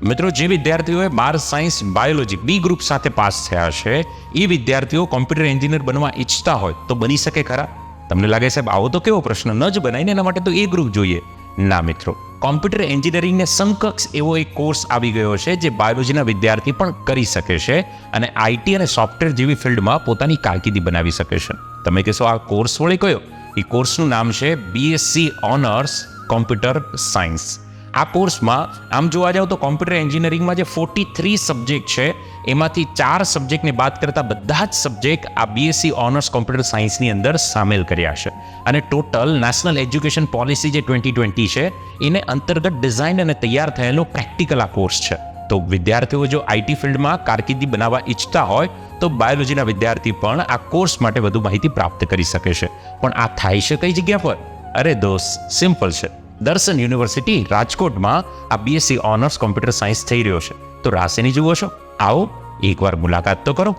મિત્રો, જે વિદ્યાર્થીઓએ 12 સાયન્સ બાયોલોજી બી ગ્રુપ સાથે પાસ થયા છે એ વિદ્યાર્થીઓ કોમ્પ્યુટર એન્જિનિયર બનવા ઈચ્છતા હોય તો બની શકે ખરા? તમને લાગે સાહેબ આવો તો કેવો પ્રશ્ન, ન જ બનાવીને એના માટે તો એ ગ્રુપ જોઈએ. ના મિત્રો, કોમ્પ્યુટર એન્જિનિયરિંગને સમકક્ષ એવો એક કોર્સ આવી ગયો છે જે બાયોલોજીના વિદ્યાર્થી પણ કરી શકે છે અને આઈટી અને સોફ્ટવેર જેવી ફિલ્ડમાં પોતાની કારકિર્દી બનાવી શકે છે. તમે કહેશો આ કોર્સ વળી કયો? એ કોર્સનું નામ છે બીએસસી ઓનર્સ કોમ્પ્યુટર સાયન્સ. આ કોર્સમાં આમ જોવા જાવ તો કોમ્પ્યુટર એન્જિનિયરિંગમાં જે 43 સબ્જેક્ટ છે એમાંથી 4 સબ્જેક્ટને બાદ કરતા બધા જ સબ્જેક્ટ આ બીએસસી ઓનર્સ કોમ્પ્યુટર સાયન્સની અંદર સામેલ કર્યા છે. અને ટોટલ નેશનલ એજ્યુકેશન પોલિસી જે 2020 છે એને અંતર્ગત ડિઝાઇન અને તૈયાર થયેલો પ્રેક્ટિકલ આ કોર્સ છે. તો વિદ્યાર્થીઓ જો આઈટી ફિલ્ડમાં કારકિર્દી બનાવવા ઈચ્છતા હોય તો બાયોલોજીના વિદ્યાર્થી પણ આ કોર્સ માટે વધુ માહિતી પ્રાપ્ત કરી શકે છે. પણ આ થાય છે કઈ જગ્યા પર? અરે દોસ્ત, સિમ્પલ છે. દર્શન યુનિવર્સિટી રાજકોટમાં આ બીએસસી ઓનર્સ કોમ્પ્યુટર સાયન્સ થઈ રહ્યો છે. તો રાશિની જુઓ છો? આવો એકવાર મુલાકાત તો કરો.